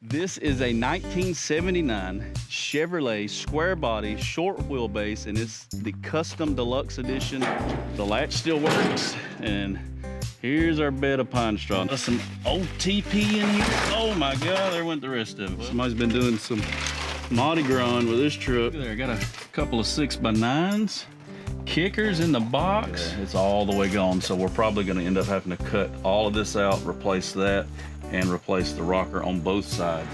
This is a 1979 Chevrolet square body, short wheelbase, and it's the custom deluxe edition. The latch still works, and here's our bed of pine straw. There's some OTP in here. Oh my God, there went the rest of it. Somebody's been doing some Mardi Gras with this truck. There, I got a couple of 6x9s. Kickers in the box. Yeah, it's all the way gone, so we're probably gonna end up having to cut all of this out, replace that, and replace the rocker on both sides.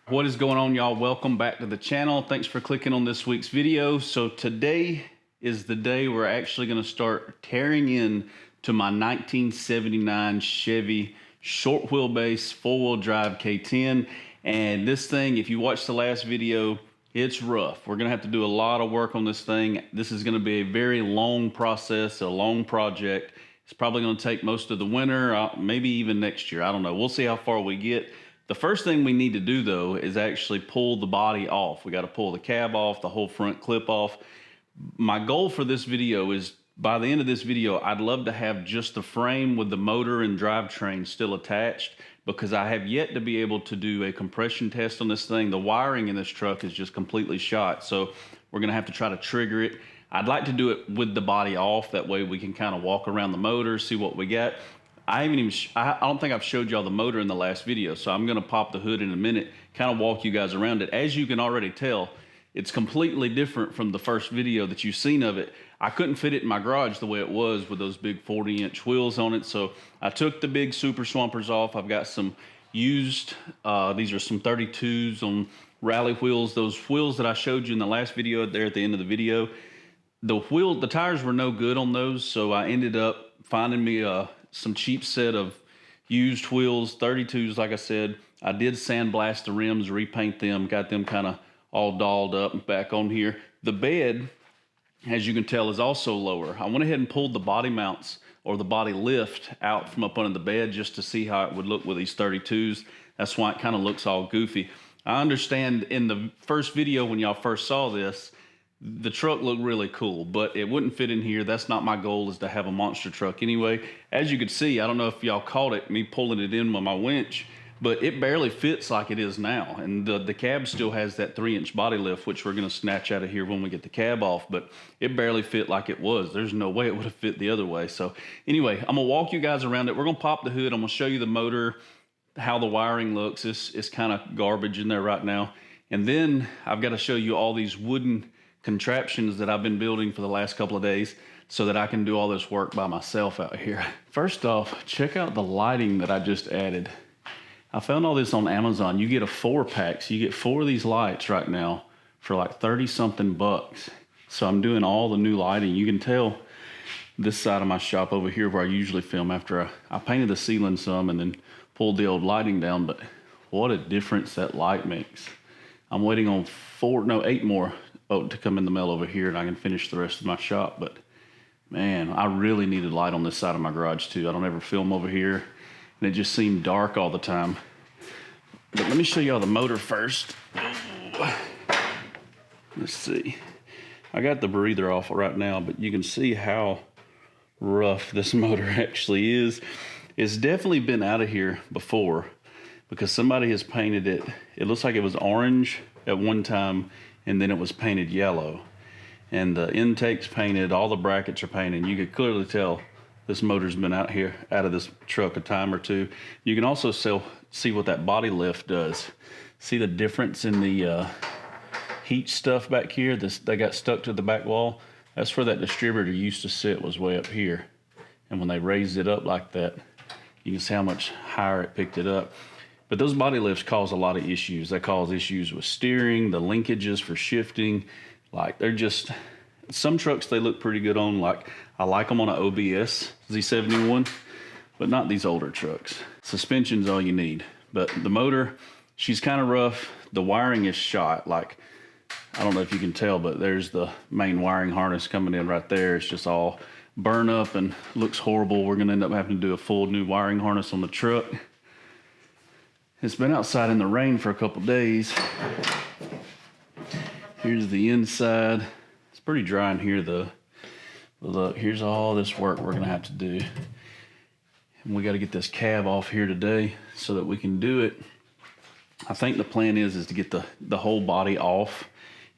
What is going on, y'all? Welcome back to the channel. Thanks for clicking on this week's video. So today is the day we're actually going to start tearing in to my 1979 Chevy short wheelbase four-wheel drive K10. And this thing, if you watched the last video, it's rough. We're going to have to do a lot of work on this thing. This is going to be a very long process, a long project. It's probably going to take most of the winter, maybe even next year. I don't know. We'll see how far we get. The first thing we need to do, though, is actually pull the body off. We got to pull the cab off, the whole front clip off. My goal for this video is, by the end of this video, I'd love to have just the frame with the motor and drivetrain still attached, because I have yet to be able to do a compression test on this thing. The wiring in this truck is just completely shot, so we're going to have to try to trigger it. I'd like to do it with the body off. That way we can kind of walk around the motor, see what we got. I don't think I've showed y'all the motor in the last video, so I'm gonna pop the hood in a minute, kind of walk you guys around it. As you can already tell, it's completely different from the first video that you've seen of it. I couldn't fit it in my garage the way it was with those big 40-inch wheels on it, so I took the big Super Swampers off. I've got some used, these are some 32s on rally wheels. Those wheels that I showed you in the last video there at the end of the video, the tires were no good on those, so I ended up finding me some cheap set of used wheels, 32s, like I said. I did sandblast the rims, repaint them, got them kind of all dolled up and back on here. The bed, as you can tell, is also lower. I went ahead and pulled the body mounts or the body lift out from up under the bed just to see how it would look with these 32s. That's why it kind of looks all goofy. I understand in the first video when y'all first saw this, the truck looked really cool, but it wouldn't fit in here. That's not my goal, is to have a monster truck anyway. As you can see, I don't know if y'all caught it, me pulling it in with my winch, but it barely fits like it is now. And the cab still has that 3-inch body lift, which we're gonna snatch out of here when we get the cab off, but it barely fit like it was. There's no way it would have fit the other way. So anyway, I'm gonna walk you guys around it. We're gonna pop the hood. I'm gonna show you the motor, how the wiring looks. It's kind of garbage in there right now. And then I've got to show you all these wooden contraptions that I've been building for the last couple of days so that I can do all this work by myself out here. First off, check out the lighting that I just added. I found all this on Amazon. You get a 4-pack, so you get 4 of these lights right now for like 30-something bucks. So I'm doing all the new lighting. You can tell this side of my shop over here where I usually film after I painted the ceiling some and then pulled the old lighting down, but what a difference that light makes. I'm waiting on 8 more to come in the mail over here, and I can finish the rest of my shop. But man, I really needed light on this side of my garage too. I don't ever film over here, and it just seemed dark all the time. But let me show y'all the motor first. Let's see. I got the breather off right now, but you can see how rough this motor actually is. It's definitely been out of here before because somebody has painted it. It looks like it was orange at one time, and then it was painted yellow. And the intake's painted, all the brackets are painted. You could clearly tell this motor's been out of this truck a time or two. You can also see what that body lift does. See the difference in the heat stuff back here? They got stuck to the back wall. That's where that distributor used to sit, was way up here. And when they raised it up like that, you can see how much higher it picked it up. But those body lifts cause a lot of issues. They cause issues with steering, the linkages for shifting, Like they're just, some trucks they look pretty good on. Like I like them on an OBS Z71, but not these older trucks. Suspension's all you need. But the motor, she's kind of rough. The wiring is shot. Like, I don't know if you can tell, but there's the main wiring harness coming in right there. It's just all burned up and looks horrible. We're gonna end up having to do a full new wiring harness on the truck. It's been outside in the rain for a couple days. Here's the inside. It's pretty dry in here though. But look, here's all this work we're gonna have to do. And we gotta get this cab off here today so that we can do it. I think the plan is to get the whole body off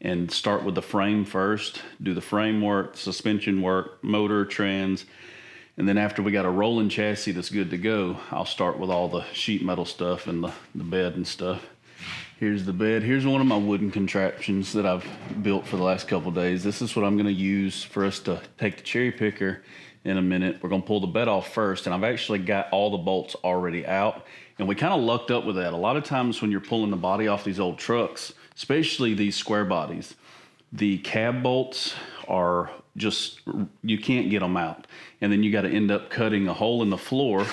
and start with the frame first, do the frame work, suspension work, motor, trans, and then after we got a rolling chassis that's good to go, I'll start with all the sheet metal stuff and the bed and stuff. Here's the bed. Here's one of my wooden contraptions that I've built for the last couple of days. This is what I'm gonna use for us to take the cherry picker in a minute. We're gonna pull the bed off first, and I've actually got all the bolts already out, and we kind of lucked up with that. A lot of times when you're pulling the body off these old trucks, especially these square bodies, the cab bolts are just, you can't get them out. And then you got to end up cutting a hole in the floor,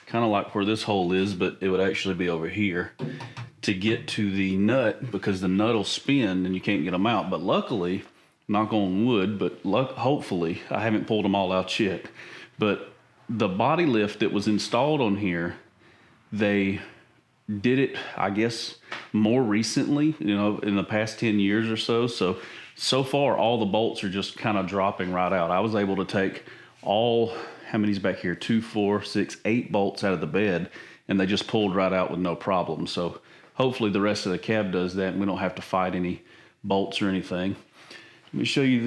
kind of like where this hole is, but it would actually be over here to get to the nut, because the nut will spin and you can't get them out. But luckily, knock on wood, but hopefully, I haven't pulled them all out yet. But the body lift that was installed on here, they did it, I guess, more recently, you know, in the past 10 years or so. So far, all the bolts are just kind of dropping right out. I was able to take all, how many's back here? 2, 4, 6, 8 bolts out of the bed, and they just pulled right out with no problem. So hopefully the rest of the cab does that and we don't have to fight any bolts or anything. Let me show you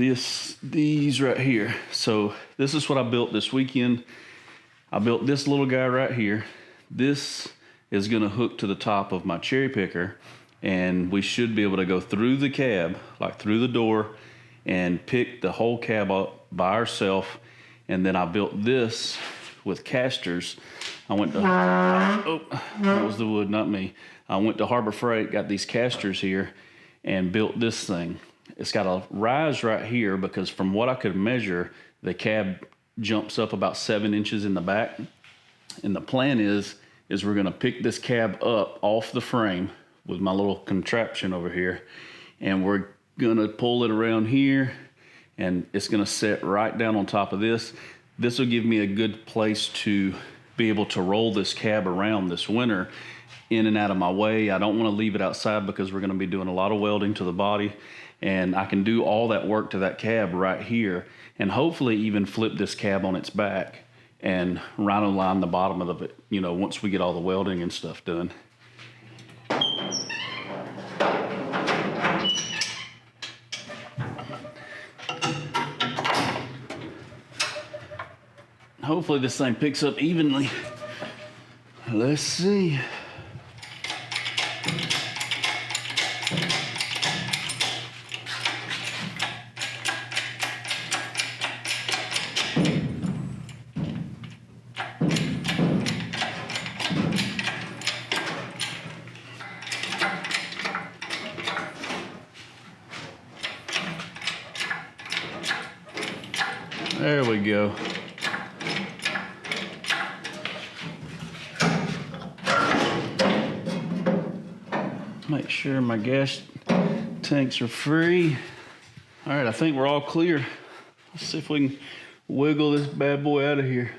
these right here. So this is what I built this weekend. I built this little guy right here. This is gonna hook to the top of my cherry picker, and we should be able to go through the cab, like through the door, and pick the whole cab up by ourselves. And then I built this with casters. I went to, oh, that was the wood, not me. I went to Harbor Freight, got these casters here, and built this thing. It's got a rise right here because from what I could measure, the cab jumps up about 7 inches in the back. And the plan is we're gonna pick this cab up off the frame with my little contraption over here, and we're gonna pull it around here, and it's gonna set right down on top of this. This will give me a good place to be able to roll this cab around this winter in and out of my way. I don't wanna leave it outside because we're gonna be doing a lot of welding to the body, and I can do all that work to that cab right here, and hopefully even flip this cab on its back and rhino line the bottom of it, you know, once we get all the welding and stuff done. Hopefully this thing picks up evenly. Let's see. There we go. Make sure my gas tanks are free. All right, I think we're all clear. Let's see if we can wiggle this bad boy out of here.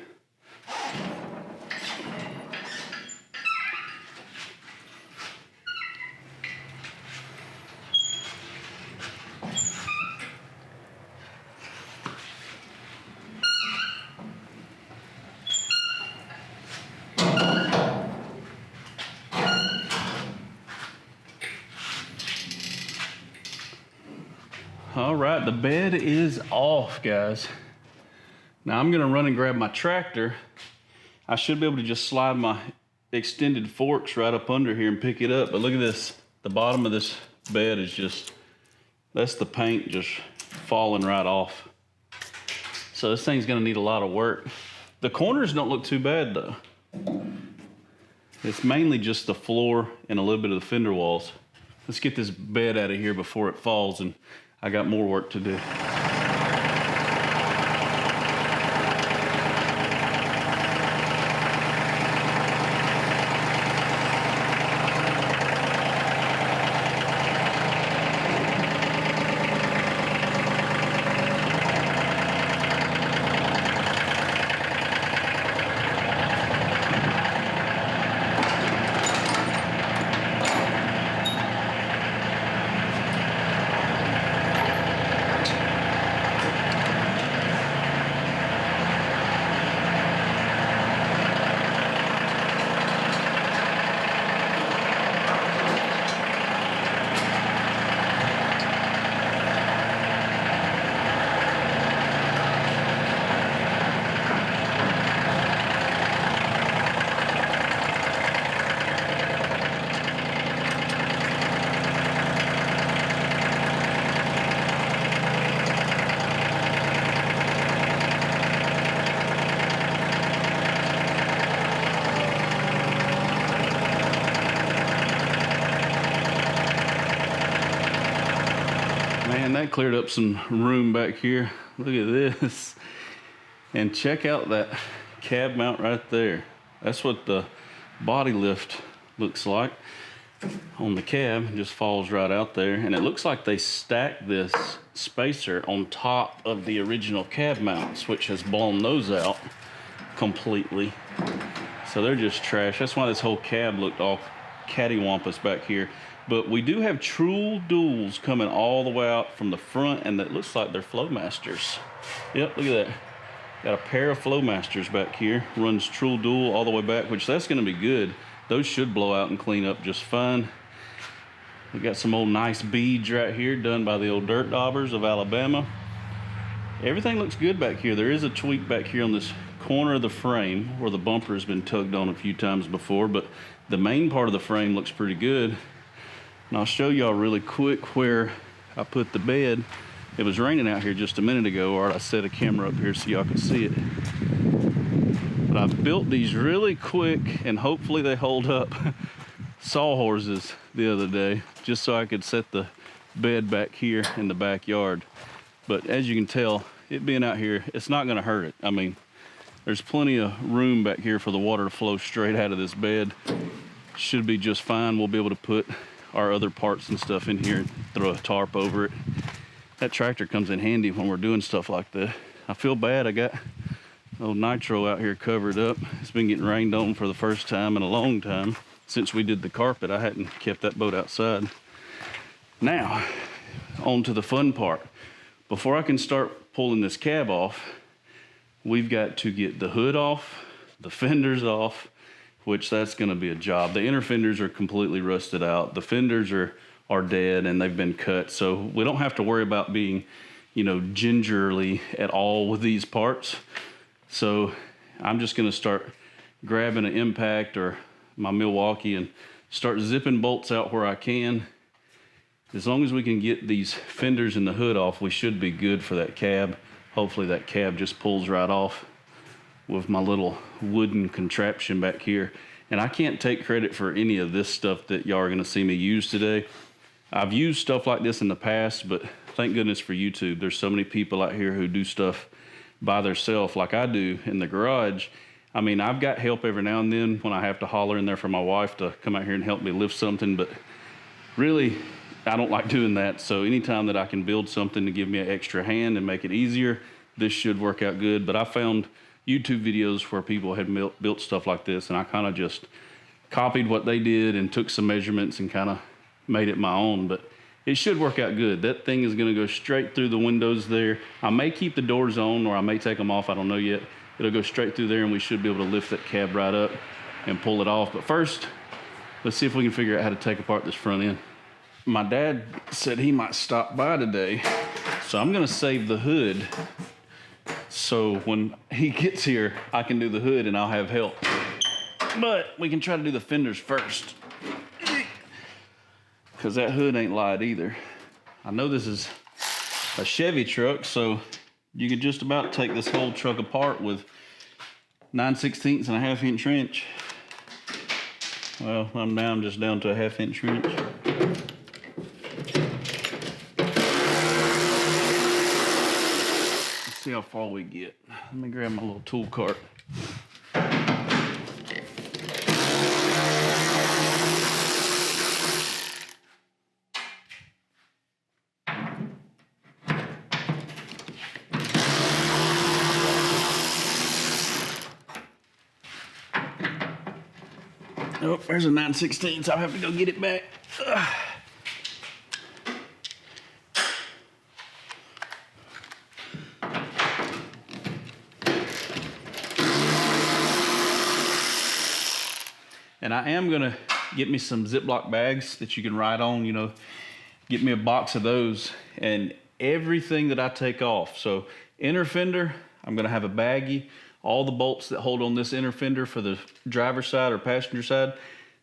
All right, the bed is off, guys. Now I'm gonna run and grab my tractor. I should be able to just slide my extended forks right up under here and pick it up, but look at this. The bottom of this bed is just, that's the paint just falling right off. So this thing's gonna need a lot of work. The corners don't look too bad though. It's mainly just the floor and a little bit of the fender walls. Let's get this bed out of here before it falls. And I got more work to do. Man, that cleared up some room back here. Look at this. And check out that cab mount right there. That's what the body lift looks like on the cab. It just falls right out there. And it looks like they stacked this spacer on top of the original cab mounts, which has blown those out completely. So they're just trash. That's why this whole cab looked all cattywampus back here. But we do have True Duals coming all the way out from the front, and that looks like they're Flowmasters. Yep, look at that. Got a pair of Flowmasters back here. Runs True Dual all the way back, which that's gonna be good. Those should blow out and clean up just fine. We got some old nice beads right here done by the old Dirt Daubers of Alabama. Everything looks good back here. There is a tweak back here on this corner of the frame where the bumper has been tugged on a few times before, but the main part of the frame looks pretty good. And I'll show y'all really quick where I put the bed. It was raining out here just a minute ago, or I set a camera up here so y'all can see it. But I built these really quick, and hopefully they hold up, sawhorses the other day, just so I could set the bed back here in the backyard. But as you can tell, it being out here, it's not gonna hurt it. I mean, there's plenty of room back here for the water to flow straight out of this bed. Should be just fine. We'll be able to put our other parts and stuff in here and throw a tarp over it. That tractor comes in handy when we're doing stuff like that. I feel bad, I got old Nitro out here covered up. It's been getting rained on for the first time in a long time. Since we did the carpet, I hadn't kept that boat outside. Now, on to the fun part. Before I can start pulling this cab off, we've got to get the hood off, the fenders off, which that's gonna be a job. The inner fenders are completely rusted out. The fenders are dead and they've been cut. So we don't have to worry about being, you know, gingerly at all with these parts. So I'm just gonna start grabbing an impact or my Milwaukee and start zipping bolts out where I can. As long as we can get these fenders and the hood off, we should be good for that cab. Hopefully that cab just pulls right off with my little wooden contraption back here. And I can't take credit for any of this stuff that y'all are gonna see me use today. I've used stuff like this in the past, but thank goodness for YouTube. There's so many people out here who do stuff by themselves like I do in the garage. I mean, I've got help every now and then when I have to holler in there for my wife to come out here and help me lift something, but really, I don't like doing that. So anytime that I can build something to give me an extra hand and make it easier, this should work out good. But I found YouTube videos where people had built stuff like this, and I kind of just copied what they did and took some measurements and kind of made it my own. But it should work out good. That thing is going to go straight through the windows there. I may keep the doors on, or I may take them off. I don't know yet. It'll go straight through there, and we should be able to lift that cab right up and pull it off. But first, let's see if we can figure out how to take apart this front end. My dad said he might stop by today, so I'm going to save the hood. So when he gets here, I can do the hood and I'll have help. But we can try to do the fenders first, because that hood ain't light either. I know this is a Chevy truck, so you could just about take this whole truck apart with 9/16 and a 1/2 inch wrench. Well, I'm just down to a 1/2 inch wrench. see how far we get. Let me grab my little tool cart. Oh, there's a 9/16, so I'll have to go get it back. Ugh. And I am gonna get me some Ziploc bags that you can ride on, you know, get me a box of those, and everything that I take off. So inner fender, I'm gonna have a baggie. All the bolts that hold on this inner fender for the driver's side or passenger side,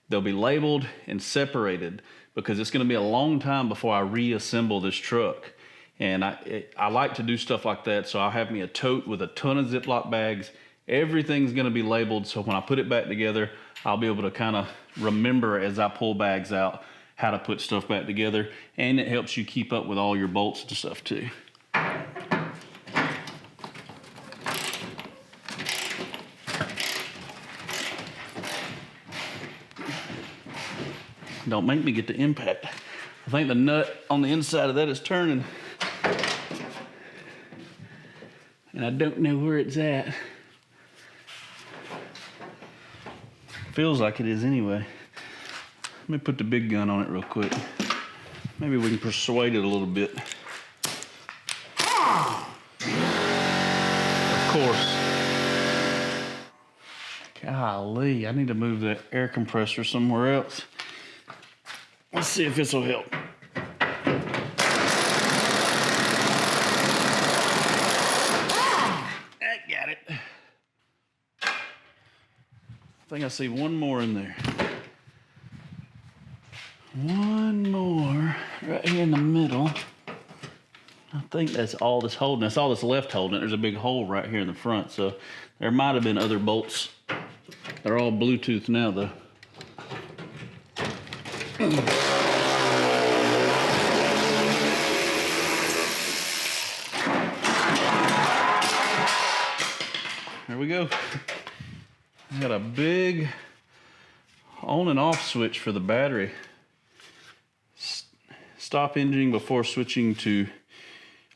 they'll be labeled and separated because it's gonna be a long time before I reassemble this truck. And I like to do stuff like that, so I'll have me a tote with a ton of Ziploc bags. Everything's gonna be labeled, so when I put it back together, I'll be able to kind of remember as I pull bags out how to put stuff back together, and it helps you keep up with all your bolts and stuff too. Don't make me get the impact. I think the nut on the inside of that is turning, and I don't know where it's at. Feels like it is anyway. Let me put the big gun on it real quick. Maybe we can persuade it a little bit. Of course. Golly, I need to move that air compressor somewhere else. Let's see if this will help. I got it. I think I see one more in there. One more right here in the middle. I think that's all that's holding. That's all that's left holding it. There's a big hole right here in the front, so there might have been other bolts. They're all Bluetooth now, though. There we go. I got a big on and off switch for the battery. Stop engine before switching to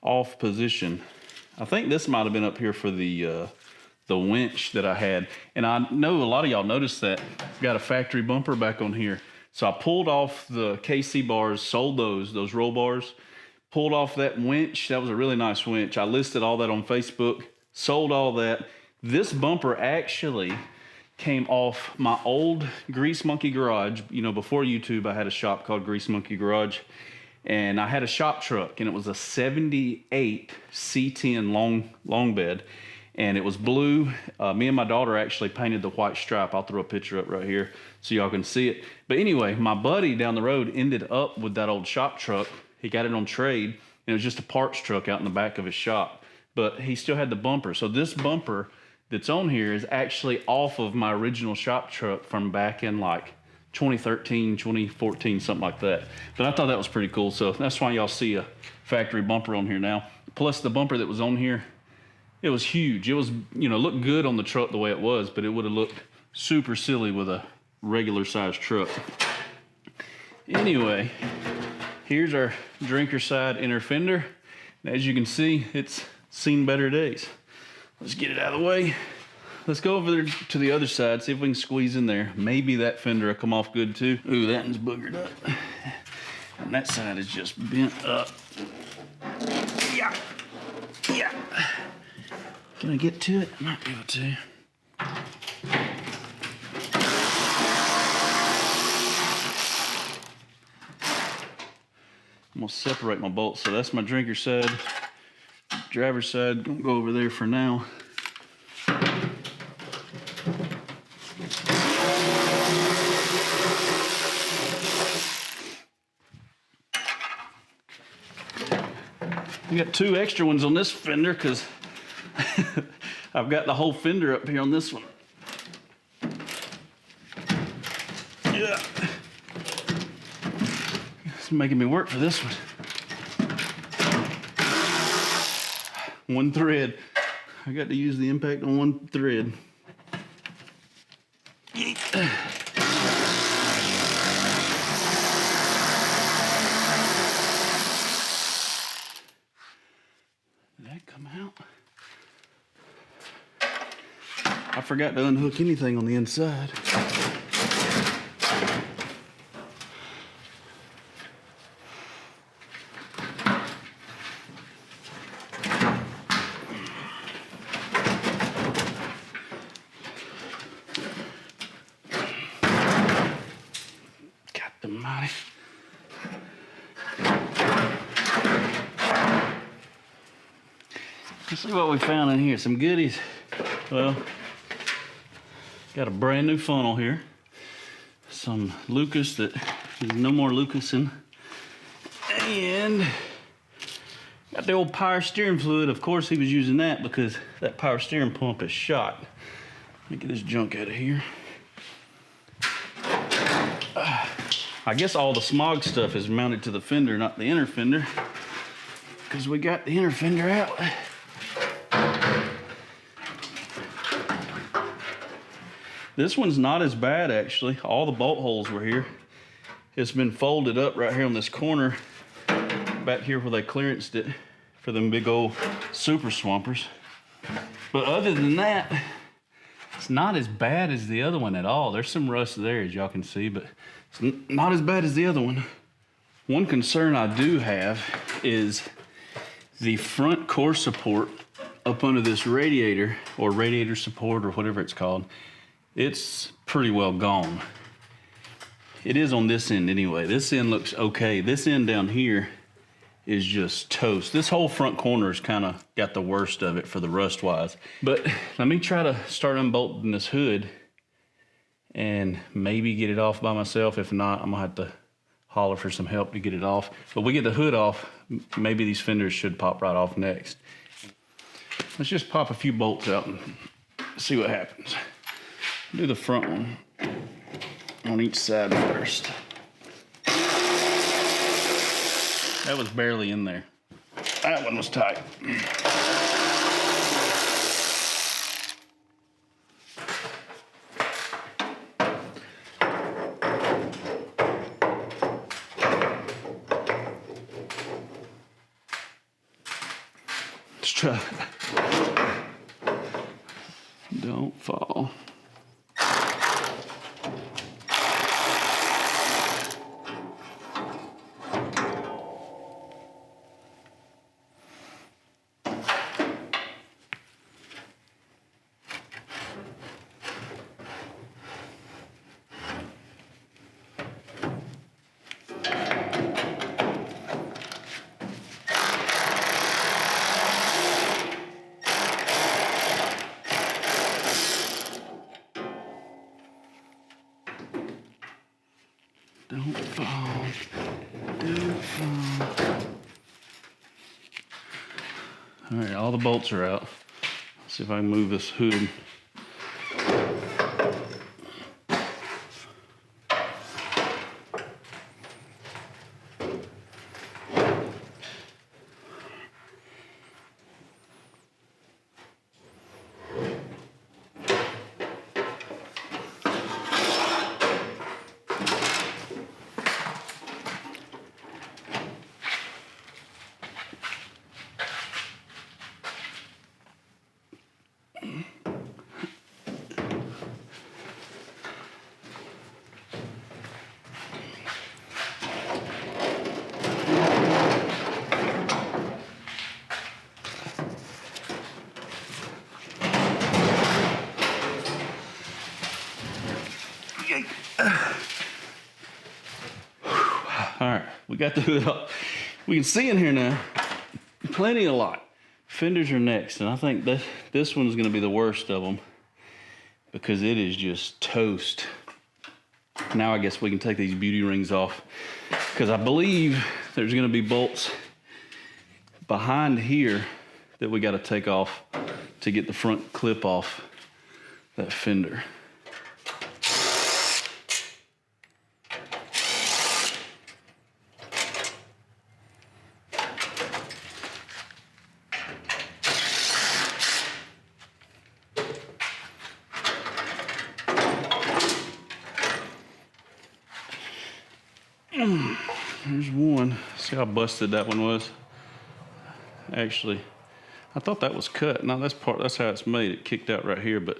off position. I think this might have been up here for the winch that I had. And I know a lot of y'all noticed that I've got a factory bumper back on here. So I pulled off the KC bars, sold those roll bars, pulled off that winch. That was a really nice winch. I listed all that on Facebook, sold all that. This bumper actually came off my old Grease Monkey Garage. You know, before YouTube, I had a shop called Grease Monkey Garage. And I had a shop truck, and it was a 78 C10 long bed, and it was blue. Me and my daughter actually painted the white stripe. I'll throw a picture up right here so y'all can see it. But anyway, my buddy down the road ended up with that old shop truck. He got it on trade, and it was just a parts truck out in the back of his shop. But he still had the bumper. So this bumper that's on here is actually off of my original shop truck from back in like 2013, 2014, something like that. But I thought that was pretty cool, so that's why y'all see a factory bumper on here now. Plus the bumper that was on here, it was huge. It was, you know, looked good on the truck the way it was, but it would have looked super silly with a regular sized truck. Anyway, here's our drinker side inner fender. And as you can see, it's seen better days. Let's get it out of the way. Let's go over there to the other side, see if we can squeeze in there. Maybe that fender will come off good too. Ooh, that one's boogered up. And that side is just bent up. Yeah, yeah. Can I get to it? I might be able to. I'm gonna separate my bolts. So that's my drinker side. Driver's side, gonna go over there for now. I got two extra ones on this fender because I've got the whole fender up here on this one. Yeah. It's making me work for this one. one thread. I got to use the impact on one thread. Did that come out? I forgot to unhook anything on the inside. Let's see what we found in here. Some goodies. Well, got a brand new funnel here. Some Lucas that is no more Lucasing. And got the old power steering fluid. Of course he was using that because that power steering pump is shot. Let me get this junk out of here. I guess all the smog stuff is mounted to the fender, not the inner fender, because we got the inner fender out. This one's not as bad, actually. All the bolt holes were here. It's been folded up right here on this corner, back here where they clearanced it for them big old super swampers. But other than that, it's not as bad as the other one at all. There's some rust there, as y'all can see, but it's not as bad as the other one. One concern I do have is the front core support up under this radiator, or radiator support, or whatever it's called. It's pretty well gone. It is on this end anyway. This end looks okay. This end down here is just toast. This whole front corner's kind of got the worst of it for the rust wise. But let me try to start unbolting this hood and maybe get it off by myself. If not, I'm gonna have to holler for some help to get it off. But we get the hood off, maybe these fenders should pop right off next. Let's just pop a few bolts out and see what happens. Do the front one on each side first. That was barely in there. That one was tight. Let's try it. Don't fall. Don't fall. Don't fall. All right, all the bolts are out. Let's see if I can move this hood. All right, we got the hood up. We can see in here now, plenty of light. Fenders are next, and I think this one's gonna be the worst of them because it is just toast. Now I guess we can take these beauty rings off because I believe there's gonna be bolts behind here that we gotta take off to get the front clip off that fender. See how busted that one was? Actually, I thought that was cut. No, that's how it's made. It kicked out right here, but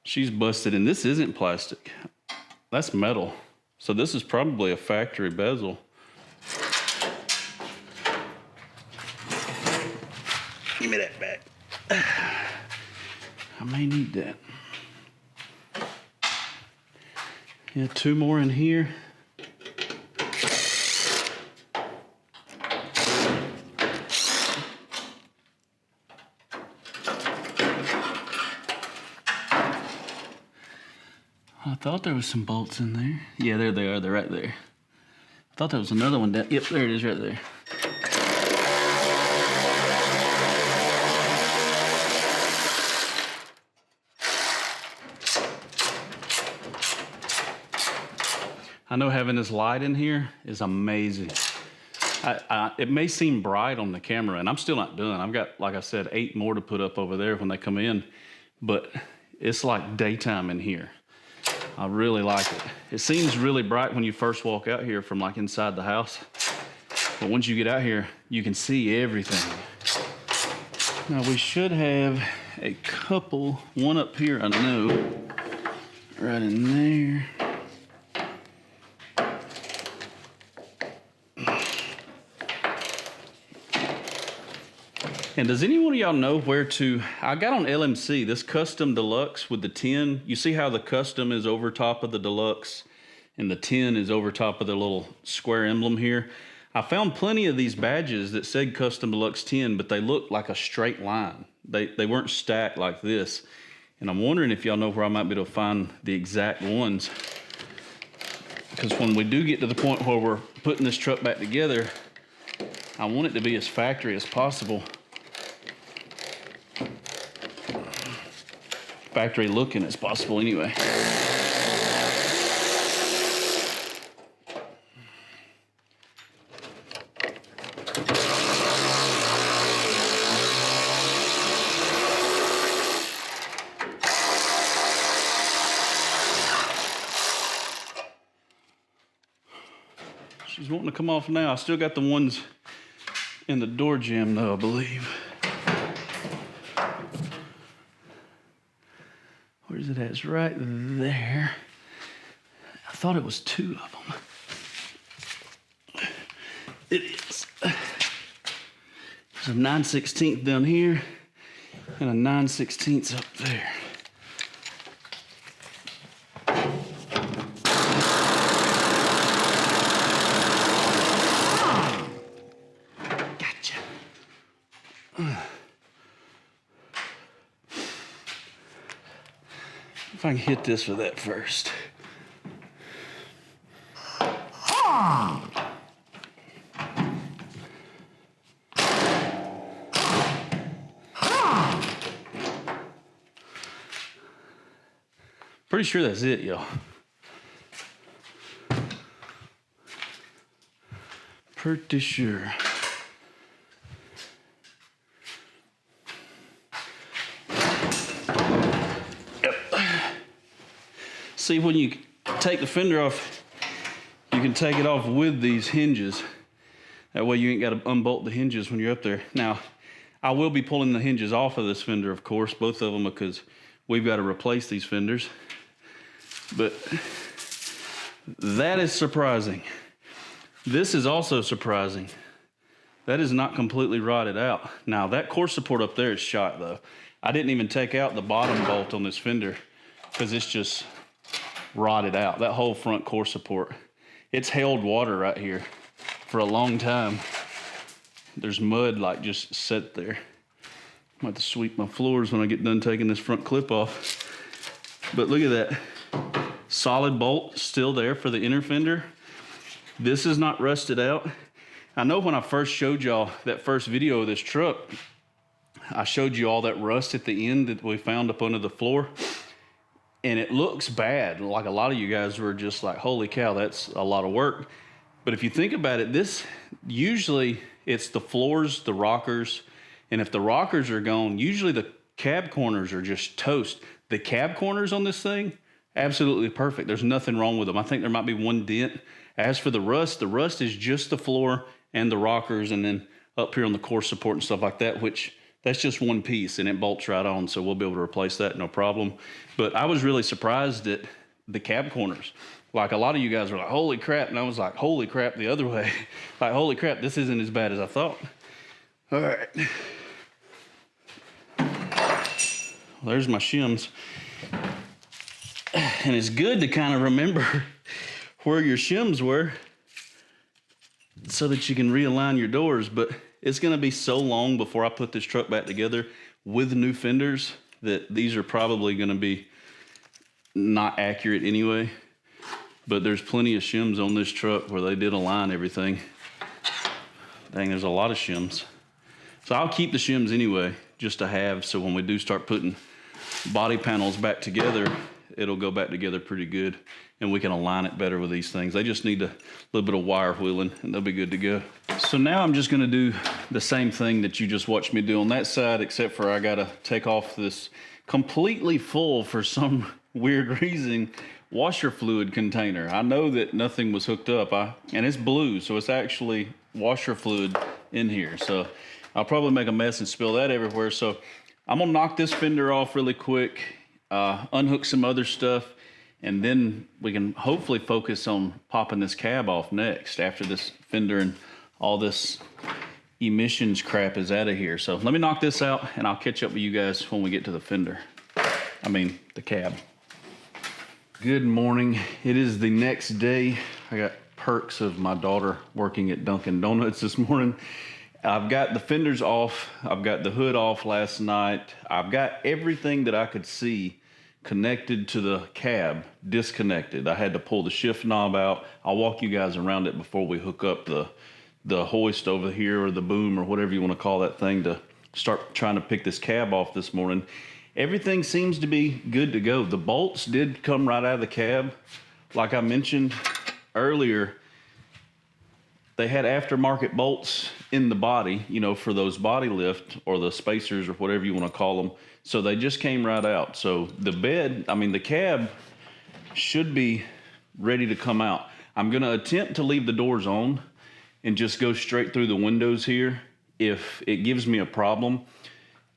she's busted. And this isn't plastic. That's metal. So this is probably a factory bezel. Give me that back. I may need that. Yeah, 2 more in here. I thought there was some bolts in there. Yeah, there they are. They're right there. I thought there was another one down. Yep, there it is right there. I know having this light in here is amazing. It may seem bright on the camera, and I'm still not done. I've got, like I said, 8 more to put up over there when they come in, but it's like daytime in here. I really like it. It seems really bright when you first walk out here from like inside the house, but once you get out here, you can see everything. Now we should have a couple, one up here I know, right in there. And does any one of y'all know where to, I got on LMC, this custom deluxe with the 10. You see how the custom is over top of the deluxe and the 10 is over top of the little square emblem here? I found plenty of these badges that said custom deluxe 10, but they looked like a straight line. They weren't stacked like this. And I'm wondering if y'all know where I might be able to find the exact ones. Because when we do get to the point where we're putting this truck back together, I want it to be as factory as possible. Factory looking as possible anyway. She's wanting to come off now. I still got the ones in the door jamb though, I believe. Where's it at? It's right there. I thought it was 2 of them. It is. There's a 9/16 down here and a 9/16 up there. Gotcha. If I can hit this with that first. Pretty sure that's it, y'all. Pretty sure. See, when you take the fender off, you can take it off with these hinges. That way you ain't got to unbolt the hinges when you're up there. Now, I will be pulling the hinges off of this fender, of course, both of them, because we've got to replace these fenders. But that is surprising. This is also surprising. That is not completely rotted out. Now, that core support up there is shot, though. I didn't even take out the bottom bolt on this fender because it's just rotted out. That whole front core support, it's held water right here for a long time. There's mud like just set there. I'm going to sweep my floors when I get done taking this front clip off. But look at that. Solid bolt still there for the inner fender. This is not rusted out. I know when I first showed y'all that first video of this truck, I showed you all that rust at the end that we found up under the floor. And it looks bad. Like a lot of you guys were just like, holy cow, that's a lot of work. But if you think about it, this usually it's the floors, the rockers. And if the rockers are gone, usually the cab corners are just toast. The cab corners on this thing, absolutely perfect. There's nothing wrong with them. I think there might be one dent. As for the rust is just the floor and the rockers, and then up here on the core support and stuff like that, which that's just one piece and it bolts right on, so we'll be able to replace that, no problem. But I was really surprised at the cab corners. Like, a lot of you guys were like, holy crap, and I was like, holy crap the other way. Like, holy crap, this isn't as bad as I thought. All right. Well, there's my shims. And it's good to kind of remember where your shims were so that you can realign your doors. But it's going to be so long before I put this truck back together with new fenders that these are probably going to be not accurate anyway. But there's plenty of shims on this truck where they did align everything. Dang, there's a lot of shims. So I'll keep the shims anyway, just to have, so when we do start putting body panels back together, it'll go back together pretty good, and we can align it better with these things. They just need a little bit of wire wheeling, and they'll be good to go. So now I'm just gonna do the same thing that you just watched me do on that side, except for I gotta take off this completely full, for some weird reason, washer fluid container. I know that nothing was hooked up, and it's blue, so it's actually washer fluid in here. So I'll probably make a mess and spill that everywhere. So I'm gonna knock this fender off really quick, unhook some other stuff, and then we can hopefully focus on popping this cab off next after this fender and all this emissions crap is out of here. So let me knock this out and I'll catch up with you guys when we get to the fender. I mean, the cab. Good morning. It is the next day. I got perks of my daughter working at Dunkin' Donuts this morning. I've got the fenders off. I've got the hood off last night. I've got everything that I could see connected to the cab disconnected. I had to pull the shift knob out. I'll walk you guys around it before we hook up the hoist over here, or the boom, or whatever you want to call that thing, to start trying to pick this cab off this morning. Everything seems to be good to go. The bolts did come right out of the cab. Like I mentioned earlier, they had aftermarket bolts in the body, you know, for those body lift or the spacers or whatever you want to call them. So they just came right out. So the bed, I mean, the cab should be ready to come out. I'm going to attempt to leave the doors on and just go straight through the windows here if it gives me a problem.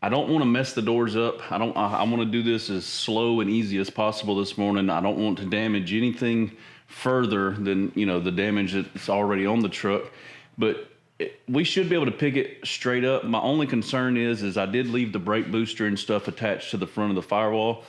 I don't want to mess the doors up. I want to do this as slow and easy as possible this morning. I don't want to damage anything further than, you know, the damage that's already on the truck. But we should be able to pick it straight up. My only concern is I did leave the brake booster and stuff attached to the front of the firewall.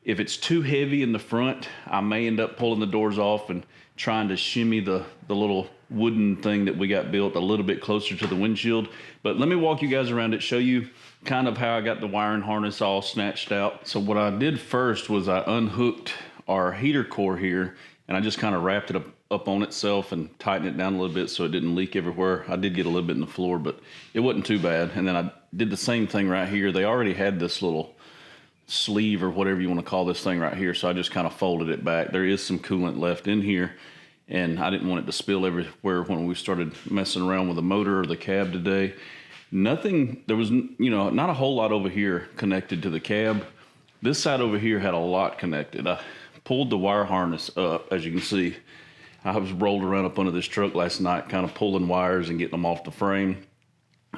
If it's too heavy in the front, I may end up pulling the doors off and trying to shimmy the little wooden thing that we got built a little bit closer to the windshield. But let me walk you guys around it, show you kind of how I got the wiring harness all snatched out. So what I did first was I unhooked our heater core here, and I just kind of wrapped it up on itself and tightened it down a little bit so it didn't leak everywhere. I did get a little bit in the floor, but it wasn't too bad. And then I did the same thing right here. They already had this little sleeve or whatever you want to call this thing right here, so I just kind of folded it back. There is some coolant left in here, and I didn't want it to spill everywhere when we started messing around with the motor or the cab today. Nothing, there was, you know, not a whole lot over here connected to the cab. This side over here had a lot connected. I pulled the wire harness up, as you can see. I was rolled around up under this truck last night, kind of pulling wires and getting them off the frame.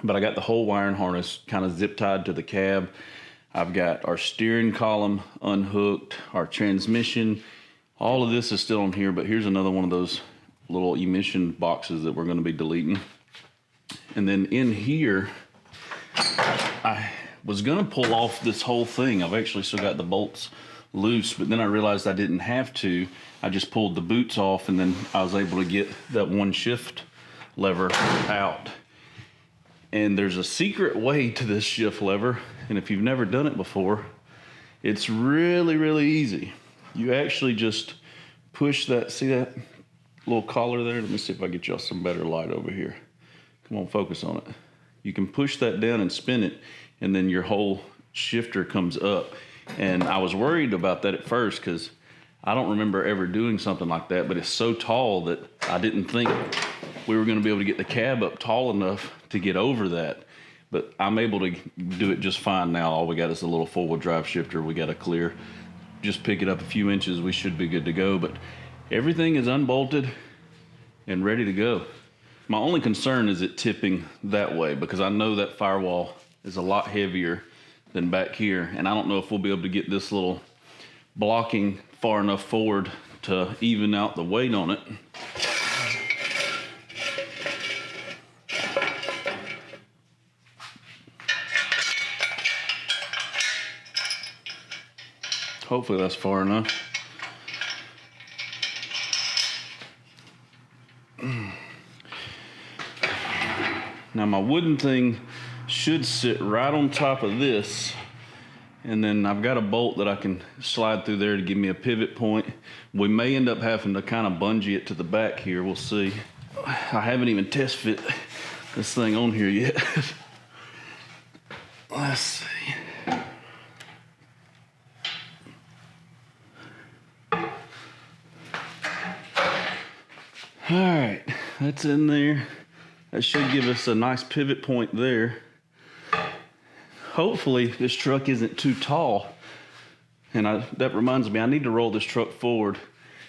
But I got the whole wiring harness kind of zip tied to the cab. I've got our steering column unhooked, our transmission. All of this is still on here, but here's another one of those little emission boxes that we're going to be deleting. And then in here, I was going to pull off this whole thing. I've actually still got the bolts loose, but then I realized I didn't have to. I just pulled the boots off, and then I was able to get that one shift lever out. And there's a secret way to this shift lever, and if you've never done it before, it's really, really easy. You actually just push that, see that little collar there? Let me see if I get y'all some better light over here. Come on, focus on it. You can push that down and spin it, and then your whole shifter comes up. And I was worried about that at first because I don't remember ever doing something like that, but it's so tall that I didn't think we were going to be able to get the cab up tall enough to get over that. But I'm able to do it just fine now. All we got is a little four-wheel drive shifter we got to clear. Just pick it up a few inches, we should be good to go. But everything is unbolted and ready to go. My only concern is it tipping that way, because I know that firewall is a lot heavier than back here, and I don't know if we'll be able to get this little blocking far enough forward to even out the weight on it. Hopefully that's far enough. Now my wooden thing should sit right on top of this, and then I've got a bolt that I can slide through there to give me a pivot point. We may end up having to kind of bungee it to the back here, we'll see. I haven't even test fit this thing on here yet. Let's see. All right, that's in there. That should give us a nice pivot point there. Hopefully this truck isn't too tall. And that reminds me, I need to roll this truck forward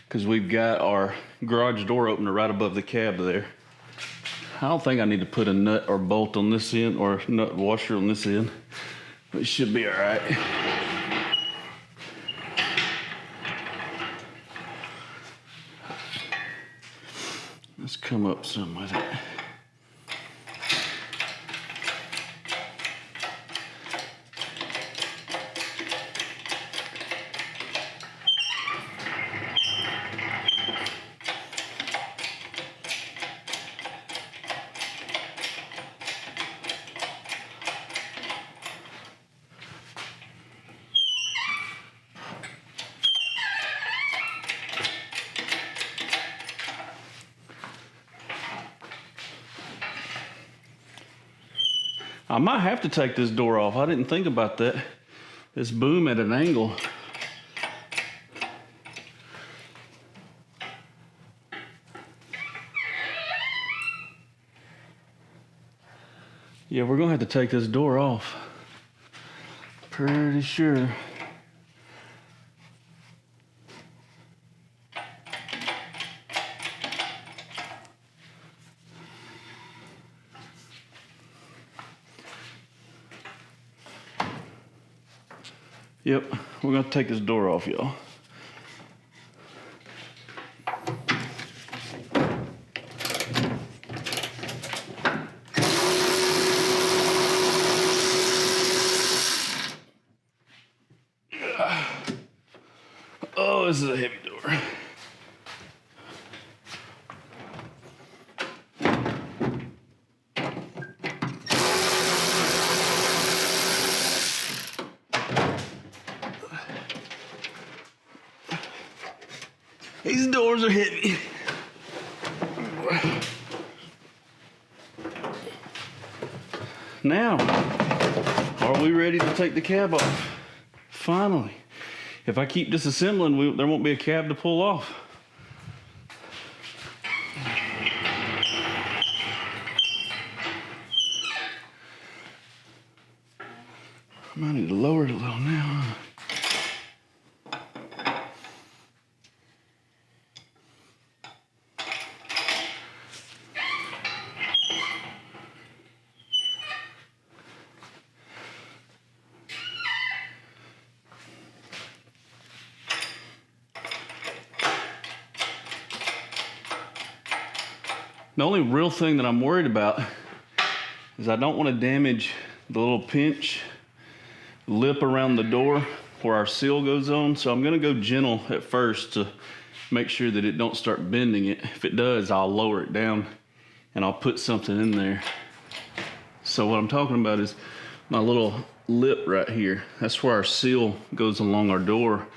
because we've got our garage door opener right above the cab there. I don't think I need to put a nut or bolt on this end or nut washer on this end. But it should be all right. Let's come up some with it. I might have to take this door off. I didn't think about that. This boom at an angle. Yeah, we're gonna have to take this door off. Pretty sure. Yep, we're gonna take this door off, y'all. Oh, this is a heavy door. These doors are heavy. Now, are we ready to take the cab off? Finally. If I keep disassembling, there won't be a cab to pull off. I might need to lower it a little now. The only real thing that I'm worried about is I don't want to damage the little pinch lip around the door where our seal goes on. So I'm going to go gentle at first to make sure that it don't start bending it. If it does, I'll lower it down and I'll put something in there. So what I'm talking about is my little lip right here. That's where our seal goes along our door.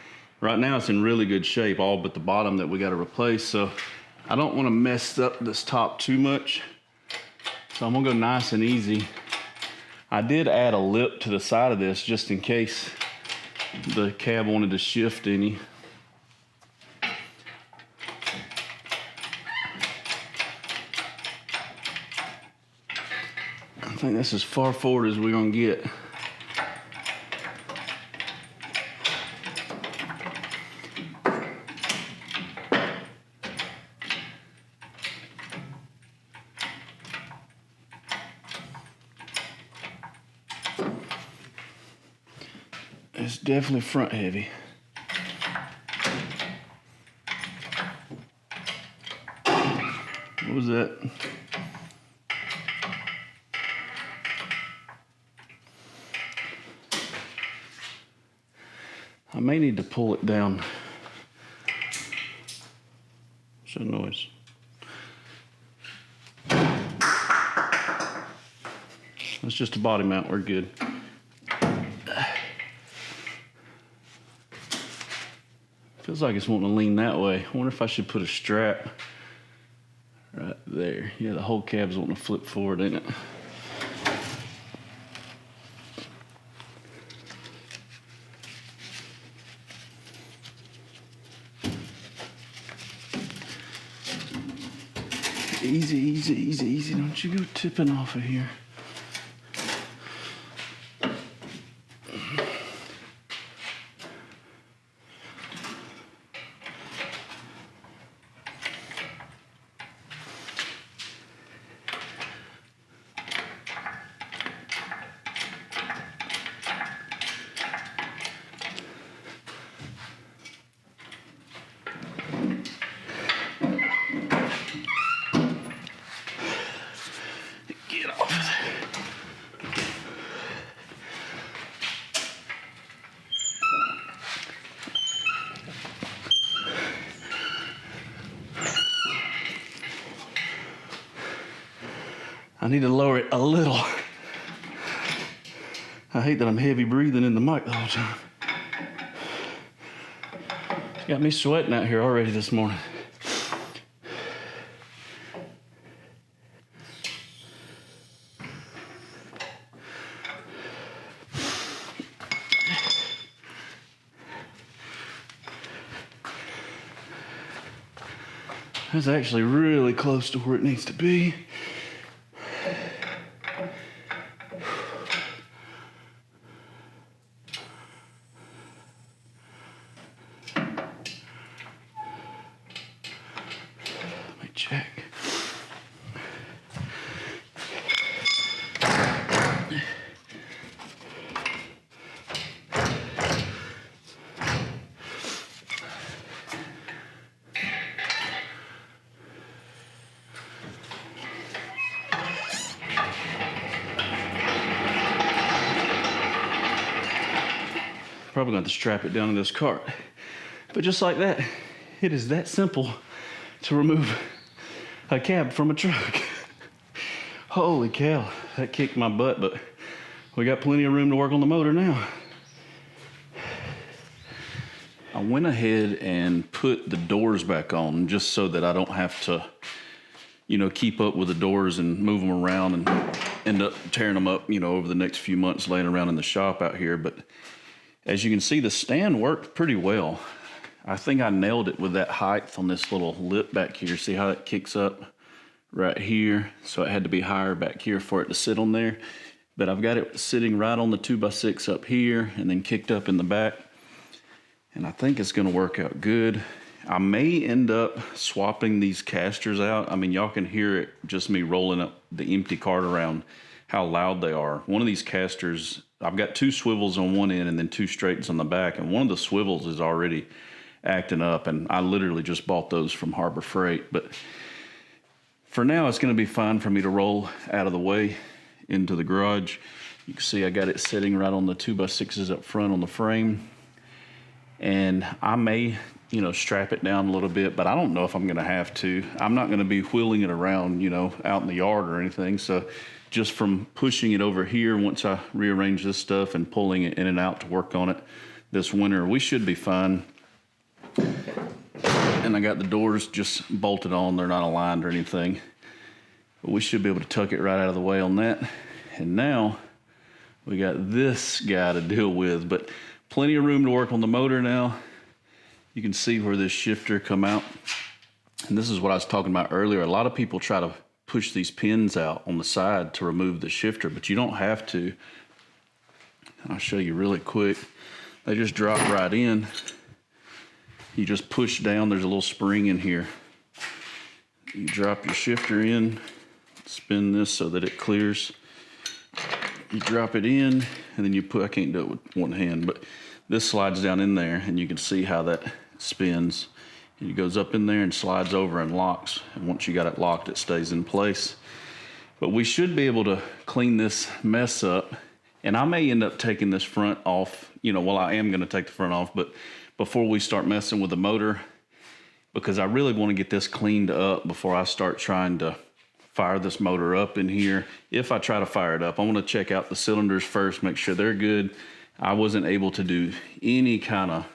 Right now it's in really good shape, all but the bottom that we got to replace. So I don't want to mess up this top too much. So I'm gonna go nice and easy. I did add a lip to the side of this just in case the cab wanted to shift any. I think that's as far forward as we're gonna get. it's definitely front heavy. What was that? I may need to pull it down. What's that noise? That's just a body mount, we're good. Feels like it's wanting to lean that way. I wonder if I should put a strap right there. Yeah, the whole cab's wanting to flip forward, ain't it? Easy, easy, easy, easy. Don't you go tipping off of here. I need to lower it a little. I hate that I'm heavy breathing in the mic the whole time. It's got me sweating out here already this morning. That's actually really close to where it needs to be. Check. Probably going to strap it down to this cart. But just like that, it is that simple to remove a cab from a truck. Holy cow, that kicked my butt, but we got plenty of room to work on the motor now. I went ahead and put the doors back on just so that I don't have to, you know, keep up with the doors and move them around and end up tearing them up, you know, over the next few months laying around in the shop out here. But as you can see, the stand worked pretty well. I think I nailed it with that height on this little lip back here. See how it kicks up right here? So it had to be higher back here for it to sit on there. But I've got it sitting right on the 2x6 up here and then kicked up in the back. And I think it's gonna work out good. I may end up swapping these casters out. I mean, y'all can hear it, just me rolling up the empty cart around, how loud they are. One of these casters, I've got 2 swivels on one end and then 2 straights on the back. And one of the swivels is already acting up, and I literally just bought those from Harbor Freight. But for now, it's going to be fine for me to roll out of the way into the garage. You can see I got it sitting right on the 2x6s up front on the frame, and I may, you know, strap it down a little bit, but I don't know if I'm going to have to. I'm not going to be wheeling it around, you know, out in the yard or anything. So just from pushing it over here, once I rearrange this stuff and pulling it in and out to work on it this winter, we should be fine. And I got the doors just bolted on. They're not aligned or anything. But we should be able to tuck it right out of the way on that. And now we got this guy to deal with, but plenty of room to work on the motor now. You can see where this shifter come out. And this is what I was talking about earlier. A lot of people try to push these pins out on the side to remove the shifter, but you don't have to. I'll show you really quick. They just drop right in. You just push down, there's a little spring in here. You drop your shifter in, spin this so that it clears. You drop it in, and then you put, I can't do it with one hand, but this slides down in there, and you can see how that spins. It goes up in there and slides over and locks. And once you got it locked, it stays in place. But we should be able to clean this mess up. And I may end up taking this front off. You know, well, I am going to take the front off, but before we start messing with the motor, because I really want to get this cleaned up before I start trying to fire this motor up in here. If I try to fire it up, I want to check out the cylinders first, make sure they're good. I wasn't able to do any kind of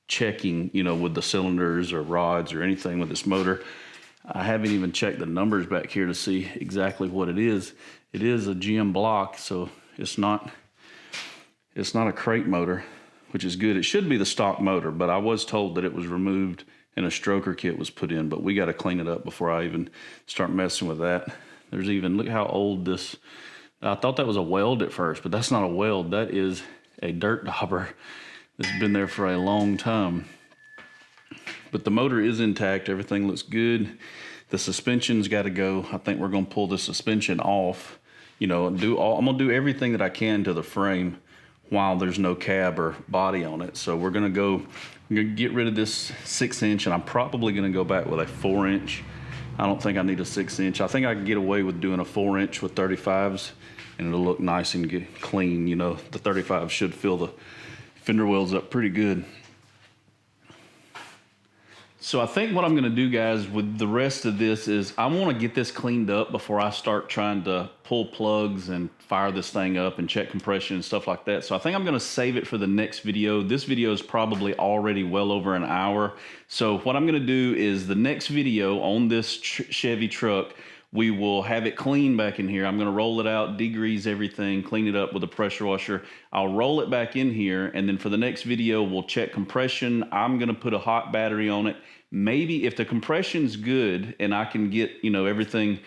checking, you know, with the cylinders or rods or anything with this motor. I haven't even checked the numbers back here to see exactly what it is. It is a GM block, so it's not a crate motor, which is good. It should be the stock motor, but I was told that it was removed and a stroker kit was put in, but we got to clean it up before I even start messing with that. There's even, look how old this, I thought that was a weld at first, but that's not a weld. That is a dirt dauber that's been there for a long time. But the motor is intact. Everything looks good. The suspension's got to go. I think we're going to pull the suspension off, you know, and I'm going to do everything that I can to the frame while there's no cab or body on it. So we're going to get rid of this 6-inch, and I'm probably going to go back with a 4-inch. I don't think I need a 6-inch. I think I can get away with doing a 4-inch with 35s, and it'll look nice and clean. You know, the 35s should fill the fender wells up pretty good. So I think what I'm going to do, guys, with the rest of this is I want to get this cleaned up before I start trying to pull plugs and fire this thing up and check compression and stuff like that. So I think I'm going to save it for the next video. This video is probably already well over an hour. So what I'm going to do is the next video on this Chevy truck, we will have it clean back in here. I'm going to roll it out, degrease everything, clean it up with a pressure washer. I'll roll it back in here, and then for the next video, we'll check compression. I'm going to put a hot battery on it. Maybe if the compression's good and I can get, you know, everything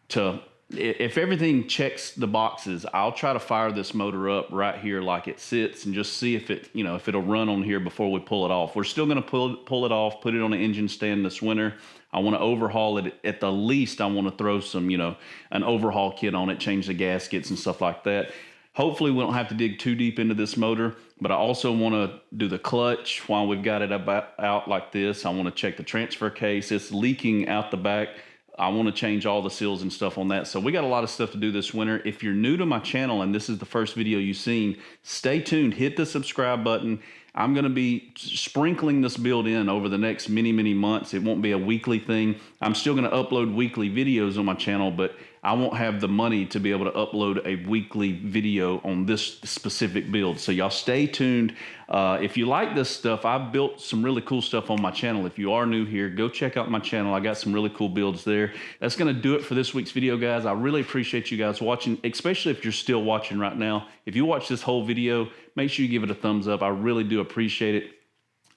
to, if everything checks the boxes, I'll try to fire this motor up right here like it sits and just see if it, you know, if it'll run on here before we pull it off. We're still going to pull it off, put it on an engine stand this winter. I want to overhaul it. At the least, I want to throw some, you know, an overhaul kit on it, change the gaskets and stuff like that. Hopefully we don't have to dig too deep into this motor, but I also want to do the clutch while we've got it out like this. I want to check the transfer case. It's leaking out the back. I want to change all the seals and stuff on that. So we got a lot of stuff to do this winter. If you're new to my channel and this is the first video you've seen, stay tuned, hit the subscribe button. I'm going to be sprinkling this build in over the next many months. It won't be a weekly thing. I'm still going to upload weekly videos on my channel, but I won't have the money to be able to upload a weekly video on this specific build. So y'all stay tuned. If you like this stuff, I've built some really cool stuff on my channel. If you are new here, go check out my channel. I got some really cool builds there. That's going to do it for this week's video, guys. I really appreciate you guys watching, especially if you're still watching right now. If you watch this whole video, make sure you give it a thumbs up. I really do appreciate it.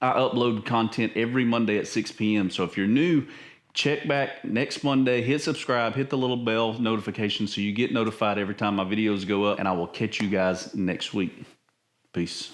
I upload content every Monday at 6 p.m. So if you're new, check back next Monday, hit subscribe, hit the little bell notification so you get notified every time my videos go up, and I will catch you guys next week. Peace.